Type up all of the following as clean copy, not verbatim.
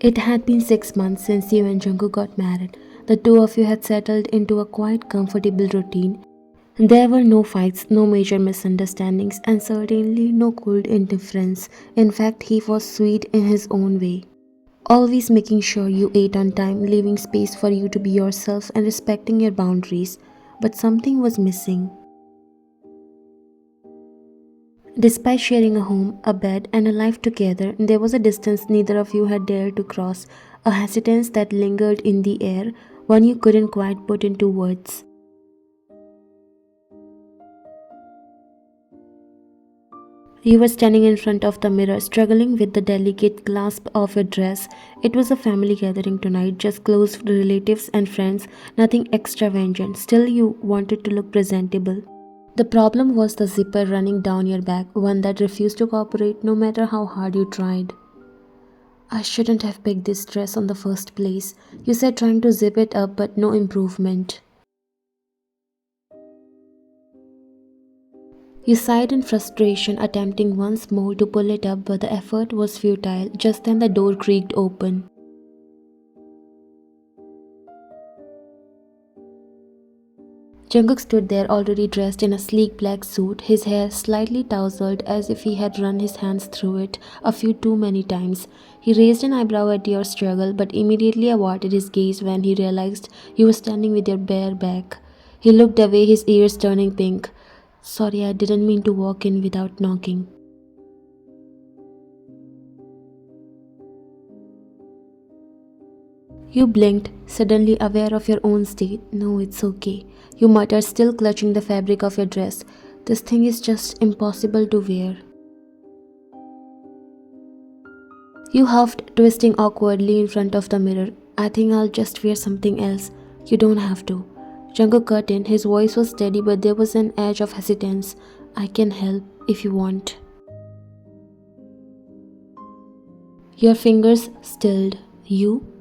It had been 6 months since you and Jungkook got married. The two of you had settled into a quite comfortable routine. There were no fights, no major misunderstandings, and certainly no cold indifference. In fact, he was sweet in his own way. Always making sure you ate on time, leaving space for you to be yourself, and respecting your boundaries. But something was missing. Despite sharing a home, a bed, and a life together, there was a distance neither of you had dared to cross, a hesitance that lingered in the air, one you couldn't quite put into words. You were standing in front of the mirror, struggling with the delicate clasp of your dress. It was a family gathering tonight, just close relatives and friends, nothing extravagant. Still, you wanted to look presentable. The problem was the zipper running down your back, one that refused to cooperate no matter how hard you tried. I shouldn't have picked this dress on the first place, you said, trying to zip it up, but no improvement. You sighed in frustration, attempting once more to pull it up, but the effort was futile. Just then the door creaked open. Jungkook stood there, already dressed in a sleek black suit, his hair slightly tousled as if he had run his hands through it a few too many times. He raised an eyebrow at your struggle, but immediately averted his gaze when he realized you were standing with your bare back. He looked away, his ears turning pink. Sorry, I didn't mean to walk in without knocking. You blinked, suddenly aware of your own state. No, it's okay, you muttered, still clutching the fabric of your dress. This thing is just impossible to wear. You huffed, twisting awkwardly in front of the mirror. I think I'll just wear something else. You don't have to. Jungkook cut in. His voice was steady, but there was an edge of hesitance. I can help if you want. Your fingers stilled. You?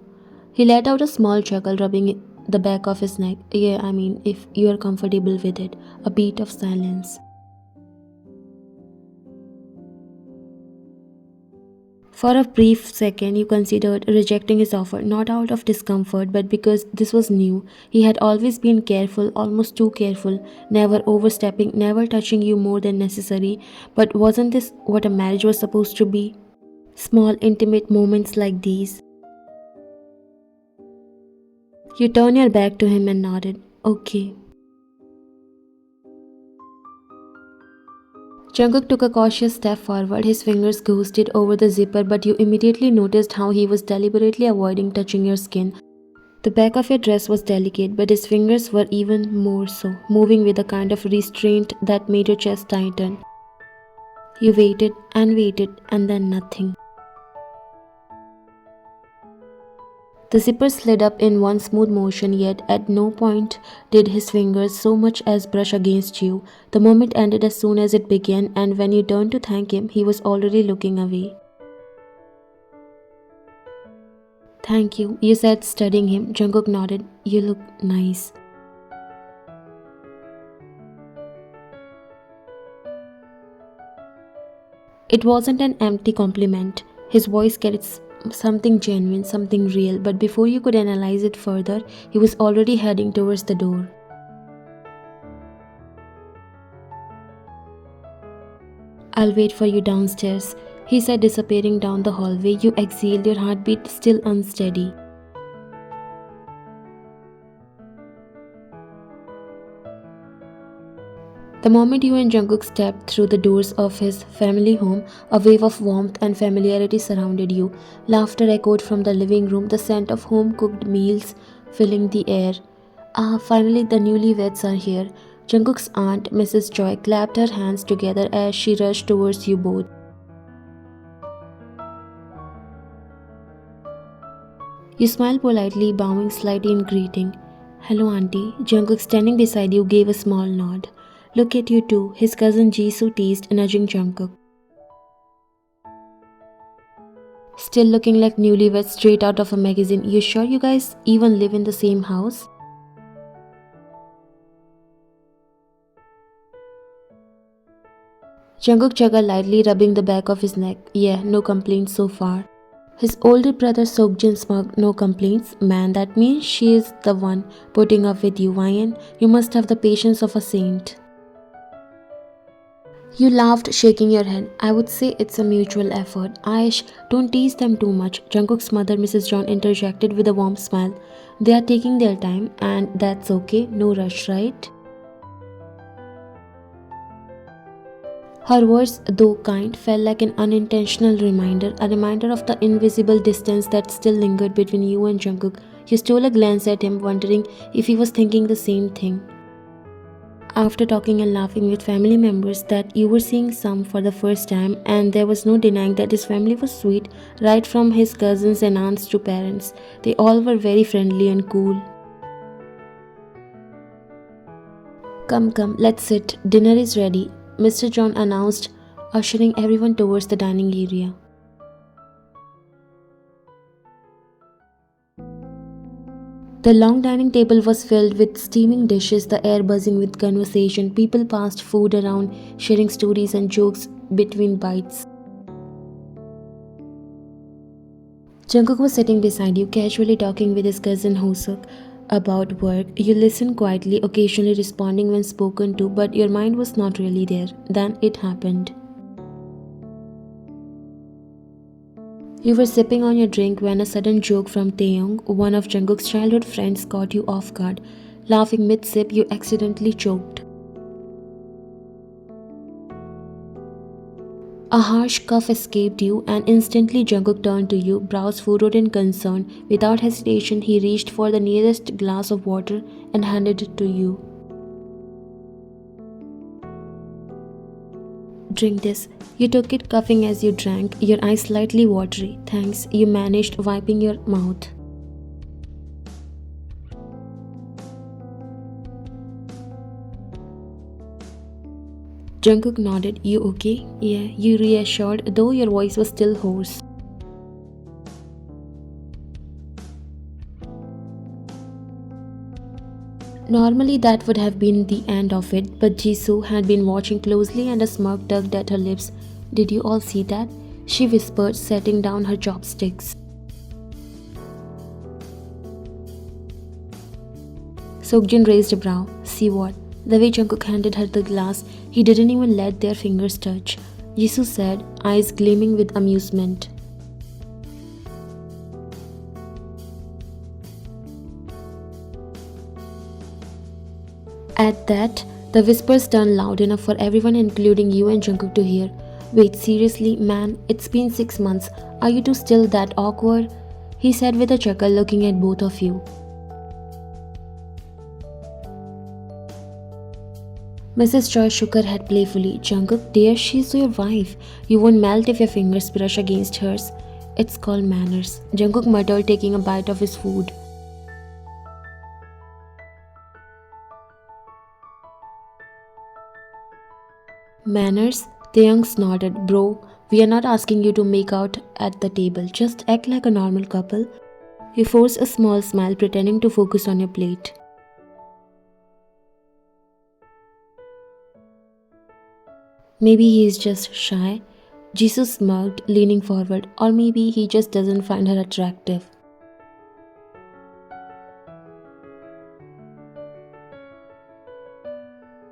He let out a small chuckle, rubbing the back of his neck. Yeah, I mean, if you are comfortable with it. A beat of silence. For a brief second, you considered rejecting his offer, not out of discomfort, but because this was new. He had always been careful, almost too careful, never overstepping, never touching you more than necessary. But wasn't this what a marriage was supposed to be? Small, intimate moments like these. You turned your back to him and nodded. Okay. Jungkook took a cautious step forward, his fingers ghosted over the zipper, but you immediately noticed how he was deliberately avoiding touching your skin. The back of your dress was delicate, but his fingers were even more so, moving with a kind of restraint that made your chest tighten. You waited, and then nothing. The zipper slid up in one smooth motion, yet at no point did his fingers so much as brush against you. The moment ended as soon as it began, and when you turned to thank him, he was already looking away. Thank you said, studying him. Jungkook nodded. You look nice. It wasn't an empty compliment. His voice carried something genuine, something real, but before you could analyze it further, he was already heading towards the door. I'll wait for you downstairs, he said, disappearing down the hallway. You exhaled, your heartbeat still unsteady. The moment you and Jungkook stepped through the doors of his family home, a wave of warmth and familiarity surrounded you. Laughter echoed from the living room, the scent of home-cooked meals filling the air. Ah, finally the newlyweds are here. Jungkook's aunt, Mrs. Choi, clapped her hands together as she rushed towards you both. You smiled politely, bowing slightly in greeting. Hello, auntie. Jungkook, standing beside you, gave a small nod. Look at you too, his cousin Jisoo teased, nudging Jungkook. Still looking like newlyweds straight out of a magazine. You sure you guys even live in the same house? Jungkook chuckled lightly, rubbing the back of his neck. Yeah, no complaints so far. His older brother Sokjin smirked, no complaints. Man, that means she is the one putting up with you, Ryan. You must have the patience of a saint. You laughed, shaking your head. I would say it's a mutual effort. Aish, don't tease them too much. Jungkook's mother, Mrs. John, interjected with a warm smile. They are taking their time, and that's okay. No rush, right? Her words, though kind, felt like an unintentional reminder, a reminder of the invisible distance that still lingered between you and Jungkook. You stole a glance at him, wondering if he was thinking the same thing. After talking and laughing with family members that you were seeing some for the first time, and there was no denying that his family was sweet, right from his cousins and aunts to parents. They all were very friendly and cool. Come, come, let's sit. Dinner is ready, Mr. John announced, ushering everyone towards the dining area. The long dining table was filled with steaming dishes, the air buzzing with conversation. People passed food around, sharing stories and jokes between bites. Jungkook was sitting beside you, casually talking with his cousin Hosuk about work. You listened quietly, occasionally responding when spoken to, but your mind was not really there. Then it happened. You were sipping on your drink when a sudden joke from Taeyong, one of Jungkook's childhood friends, caught you off guard. Laughing mid-sip, you accidentally choked. A harsh cough escaped you, and instantly Jungkook turned to you, brows furrowed in concern. Without hesitation, he reached for the nearest glass of water and handed it to you. Drink this. You took it, coughing as you drank, your eyes slightly watery. Thanks, you managed, wiping your mouth. Jungkook nodded. You okay? Yeah, you reassured, though your voice was still hoarse. Normally that would have been the end of it, but Jisoo had been watching closely and a smirk tugged at her lips. Did you all see that? She whispered, setting down her chopsticks. Sokjin raised a brow. See what? The way Jungkook handed her the glass, he didn't even let their fingers touch. Jisoo said, eyes gleaming with amusement. At that, the whispers turned loud enough for everyone, including you and Jungkook, to hear. Wait, seriously, man, it's been 6 months. Are you two still that awkward? He said with a chuckle, looking at both of you. Mrs. Choi shook her head playfully. Jungkook, dear, she's your wife. You won't melt if your fingers brush against hers. It's called manners, Jungkook muttered, taking a bite of his food. Manners? Taeyong nodded. Bro, we are not asking you to make out at the table. Just act like a normal couple. He forced a small smile, pretending to focus on your plate. Maybe he is just shy. Jesus smirked, leaning forward. Or maybe he just doesn't find her attractive.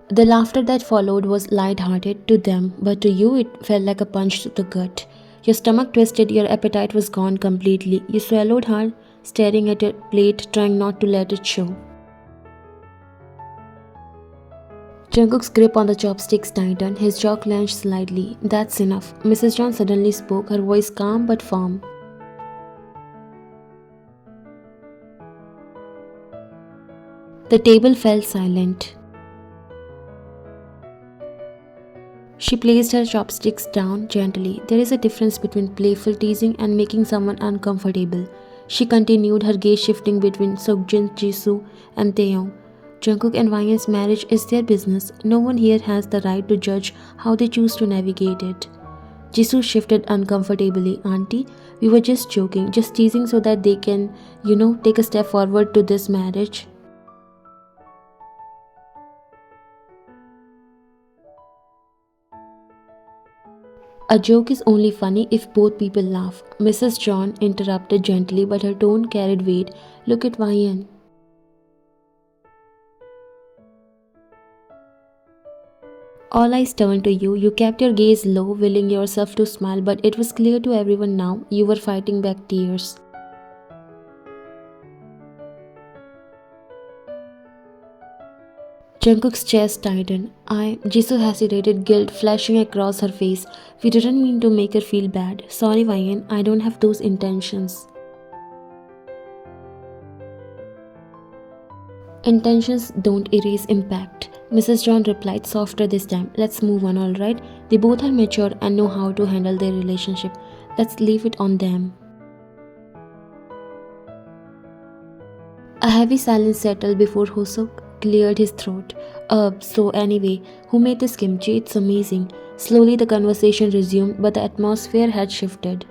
The laughter that followed was light-hearted to them, but to you it felt like a punch to the gut. Your stomach twisted, your appetite was gone completely. You swallowed hard, staring at your plate, trying not to let it show. Jungkook's grip on the chopsticks tightened, his jaw clenched slightly. That's enough. Mrs. John suddenly spoke, her voice calm but firm. The table fell silent. She placed her chopsticks down gently. There is a difference between playful teasing and making someone uncomfortable. She continued, her gaze shifting between Sokjin, Jisoo, and Taeyong. Jungkook and Ryan's marriage is their business. No one here has the right to judge how they choose to navigate it. Jisoo shifted uncomfortably. Auntie, we were just joking, just teasing so that they can, take a step forward to this marriage. A joke is only funny if both people laugh. Mrs. John interrupted gently, but her tone carried weight. Look at Vian. All eyes turned to you. You kept your gaze low, willing yourself to smile, but it was clear to everyone now you were fighting back tears. Jungkook's chest tightened. Jisoo hesitated, guilt flashing across her face. We didn't mean to make her feel bad. Sorry, Vian, I don't have those intentions. Intentions don't erase impact. Mrs. John replied softer this time. Let's move on, alright? They both are mature and know how to handle their relationship. Let's leave it on them. A heavy silence settled before Hosok cleared his throat. So anyway, who made this kimchi? It's amazing. Slowly the conversation resumed, but the atmosphere had shifted.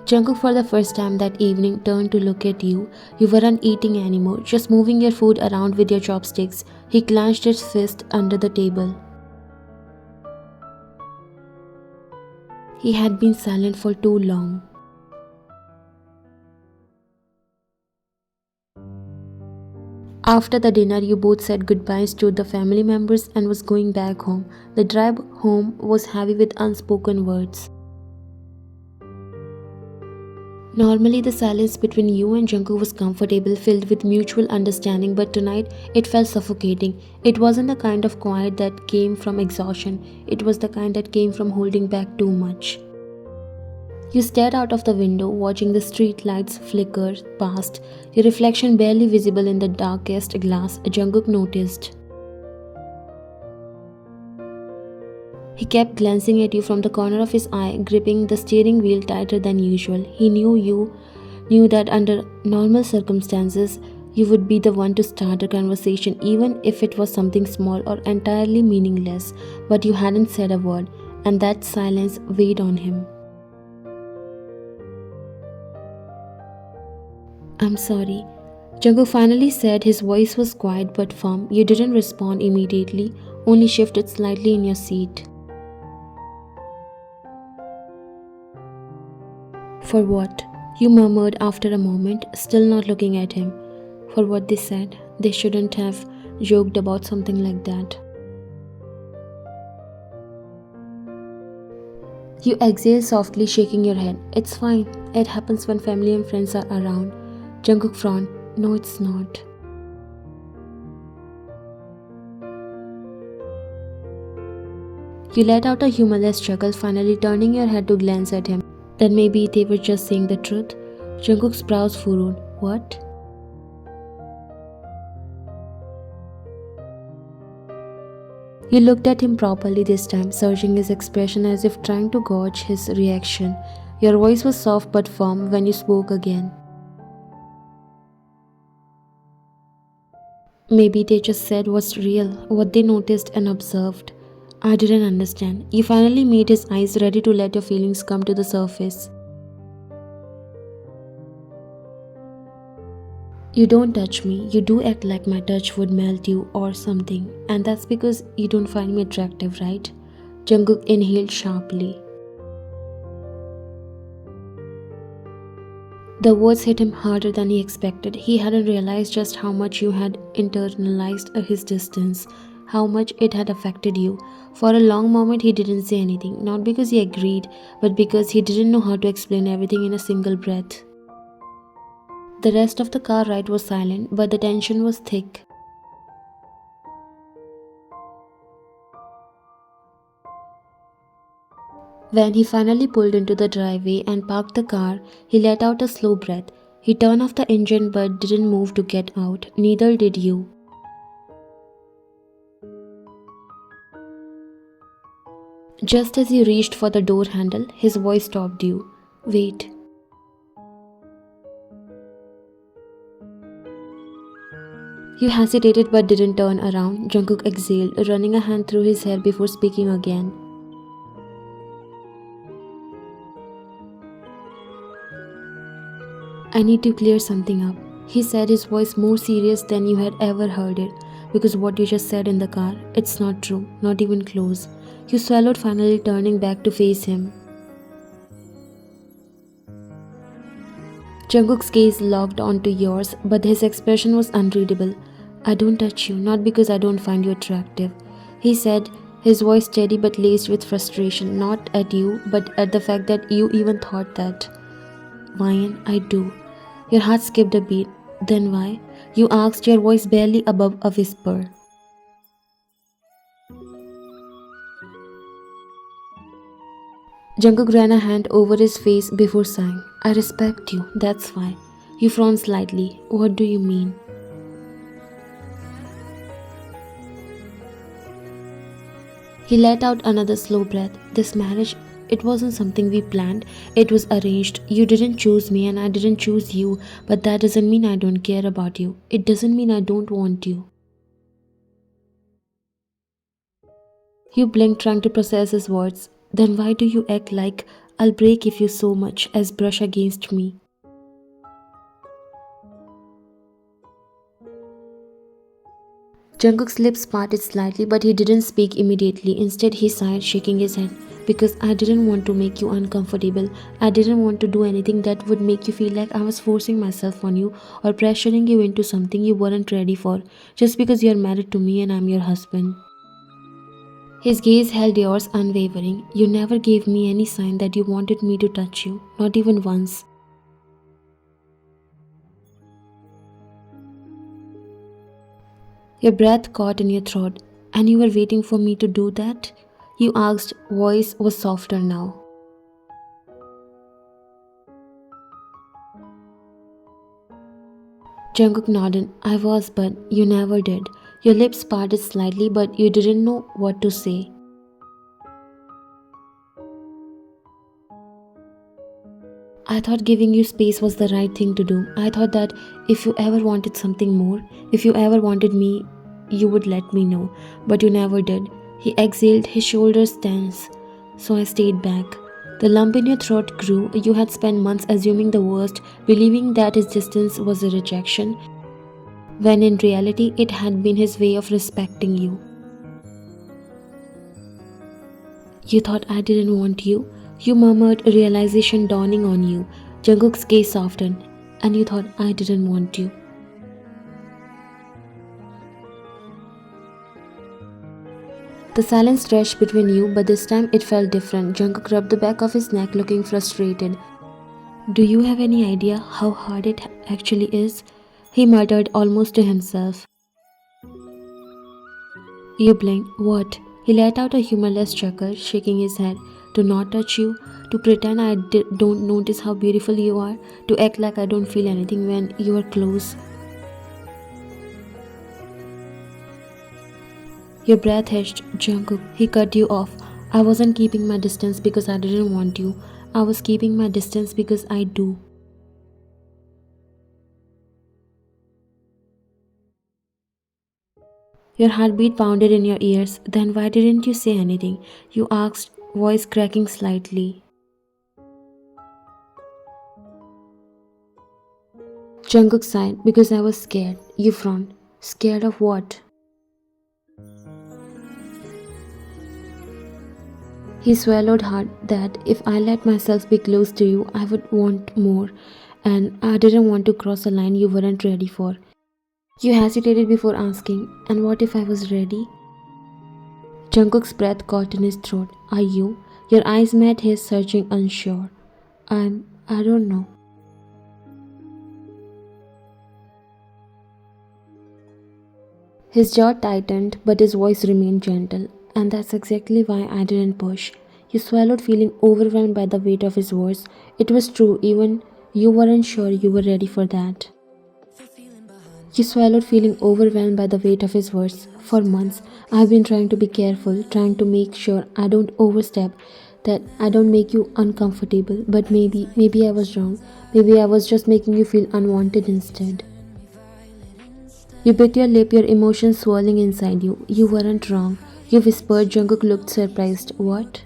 Jungkook for the first time that evening turned to look at you. You weren't eating anymore, just moving your food around with your chopsticks. He clenched his fist under the table. He had been silent for too long. After the dinner, you both said goodbyes to the family members and was going back home. The drive home was heavy with unspoken words. Normally, the silence between you and Jungkook was comfortable, filled with mutual understanding, but tonight it felt suffocating. It wasn't the kind of quiet that came from exhaustion, it was the kind that came from holding back too much. You stared out of the window, watching the street lights flicker past, your reflection barely visible in the darkest glass. Jungkook noticed. He kept glancing at you from the corner of his eye, gripping the steering wheel tighter than usual. He knew that under normal circumstances, you would be the one to start a conversation, even if it was something small or entirely meaningless. But you hadn't said a word, and that silence weighed on him. I'm sorry. Jungkook finally said. His voice was quiet but firm. You didn't respond immediately, only shifted slightly in your seat. For what? You murmured after a moment, still not looking at him. For what they said. They shouldn't have joked about something like that. You exhaled softly, shaking your head. It's fine. It happens when family and friends are around. Jungkook frowned. No, it's not. You let out a humorless chuckle, finally turning your head to glance at him. Then maybe they were just saying the truth. Jungkook's brows furrowed. What? You looked at him properly this time, searching his expression as if trying to gauge his reaction. Your voice was soft but firm when you spoke again. Maybe they just said what's real, what they noticed and observed. I didn't understand. You finally made his eyes, ready to let your feelings come to the surface. You don't touch me. You do act like my touch would melt you or something. And that's because you don't find me attractive, right? Jungkook inhaled sharply. The words hit him harder than he expected. He hadn't realized just how much you had internalized his distance, how much it had affected you. For a long moment he didn't say anything, not because he agreed, but because he didn't know how to explain everything in a single breath. The rest of the car ride was silent, but the tension was thick. When he finally pulled into the driveway and parked the car, he let out a slow breath. He turned off the engine but didn't move to get out. Neither did you. Just as he reached for the door handle, his voice stopped you. Wait. You hesitated but didn't turn around. Jungkook exhaled, running a hand through his hair before speaking again. I need to clear something up, he said, his voice more serious than you had ever heard it. Because what you just said in the car, it's not true, not even close. You swallowed, finally turning back to face him. Jungkook's gaze locked onto yours, but his expression was unreadable. I don't touch you, not because I don't find you attractive, he said, his voice steady but laced with frustration, not at you, but at the fact that you even thought that. Ryan, I do. Your heart skipped a beat. Then why? You asked, your voice barely above a whisper. Jungkook ran a hand over his face before sighing. I respect you, that's why. You frowned slightly. What do you mean? He let out another slow breath. This marriage, it wasn't something we planned. It was arranged. You didn't choose me and I didn't choose you. But that doesn't mean I don't care about you. It doesn't mean I don't want you. You blinked, trying to process his words. Then why do you act like I'll break if you so much as brush against me? Jungkook's lips parted slightly, but he didn't speak immediately. Instead, he sighed, shaking his head. Because I didn't want to make you uncomfortable. I didn't want to do anything that would make you feel like I was forcing myself on you or pressuring you into something you weren't ready for, just because you're married to me and I'm your husband. His gaze held yours unwavering. You never gave me any sign that you wanted me to touch you, not even once. Your breath caught in your throat, and you were waiting for me to do that? You asked, voice was softer now. Jungkook nodded. I was, but you never did. Your lips parted slightly, but you didn't know what to say. I thought giving you space was the right thing to do. I thought that if you ever wanted something more, if you ever wanted me, you would let me know. But you never did. He exhaled, his shoulders tense. So I stayed back. The lump in your throat grew. You had spent months assuming the worst, believing that his distance was a rejection, when in reality it had been his way of respecting you. You thought I didn't want you? You murmured, realization dawning on you. Jungkook's gaze softened. And you thought I didn't want you. The silence stretched between you, but this time it felt different. Jungkook rubbed the back of his neck, looking frustrated. Do you have any idea how hard it actually is? He muttered almost to himself. You blinked. What? He let out a humorless chuckle, shaking his head. To not touch you, to pretend I don't notice how beautiful you are, to act like I don't feel anything when you are close. Your breath hitched. Jungkook, he cut you off. I wasn't keeping my distance because I didn't want you. I was keeping my distance because I do. Your heartbeat pounded in your ears. Then why didn't you say anything? You asked, voice cracking slightly. Jungkook sighed. Because I was scared. You frowned. Scared of what? He swallowed hard. That if I let myself be close to you, I would want more. And I didn't want to cross a line you weren't ready for. You hesitated before asking, and what if I was ready? Jungkook's breath caught in his throat. Are you? Your eyes met his, searching, unsure. I don't know. His jaw tightened, but his voice remained gentle. And that's exactly why I didn't push. You swallowed, feeling overwhelmed by the weight of his words. It was true, even you weren't sure you were ready for that. You swallowed, feeling overwhelmed by the weight of his words. For months, I've been trying to be careful, trying to make sure I don't overstep, that I don't make you uncomfortable. But maybe I was wrong. Maybe I was just making you feel unwanted instead. You bit your lip, your emotions swirling inside you. You weren't wrong. You whispered. Jungkook looked surprised. What?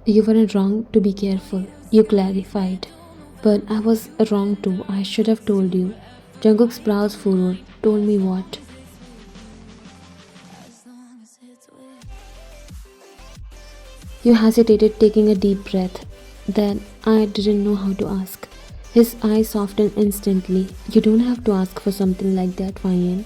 You weren't wrong to be careful. You clarified. But I was wrong too. I should have told you. Jungkook's brows furrowed. told me what? You hesitated, taking a deep breath. Then I didn't know how to ask. His eyes softened instantly. You don't have to ask for something like that, Ryan.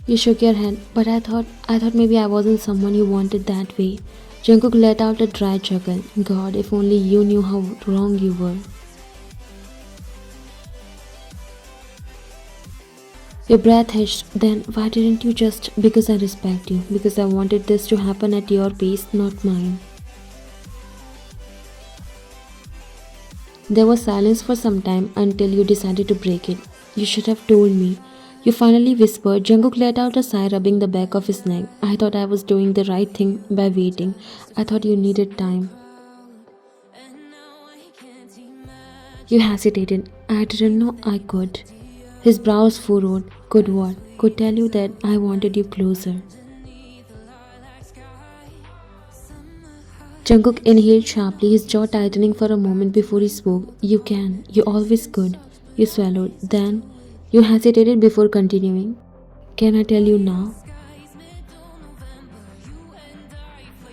You shook your head, but I thought maybe I wasn't someone you wanted that way. Jungkook let out a dry chuckle. God, if only you knew how wrong you were. Your breath hitched. Then why didn't you just? Because I respect you. Because I wanted this to happen at your pace, not mine. There was silence for some time until you decided to break it. You should have told me. You finally whispered. Jungkook let out a sigh, rubbing the back of his neck. I thought I was doing the right thing by waiting. I thought you needed time. You hesitated. I didn't know I could. His brows furrowed. Could what? Could tell you that I wanted you closer. Jungkook inhaled sharply, his jaw tightening for a moment before he spoke. You can. You always could. You swallowed. Then, you hesitated before continuing. Can I tell you now?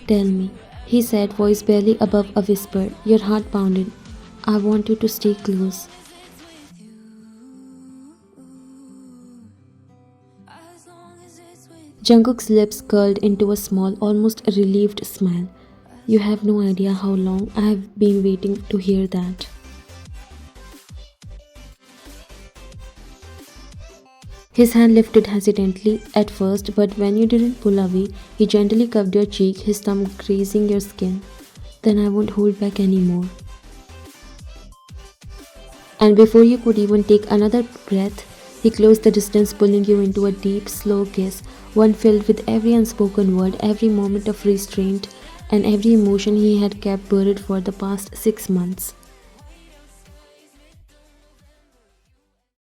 Tell me, he said, voice barely above a whisper. Your heart pounded. I want you to stay close. Jungkook's lips curled into a small, almost relieved smile. You have no idea how long I have been waiting to hear that. His hand lifted hesitantly at first, but when you didn't pull away, he gently cupped your cheek, his thumb grazing your skin. Then I won't hold back anymore. And before you could even take another breath, he closed the distance, pulling you into a deep, slow kiss, one filled with every unspoken word, every moment of restraint, and every emotion he had kept buried for the past 6 months.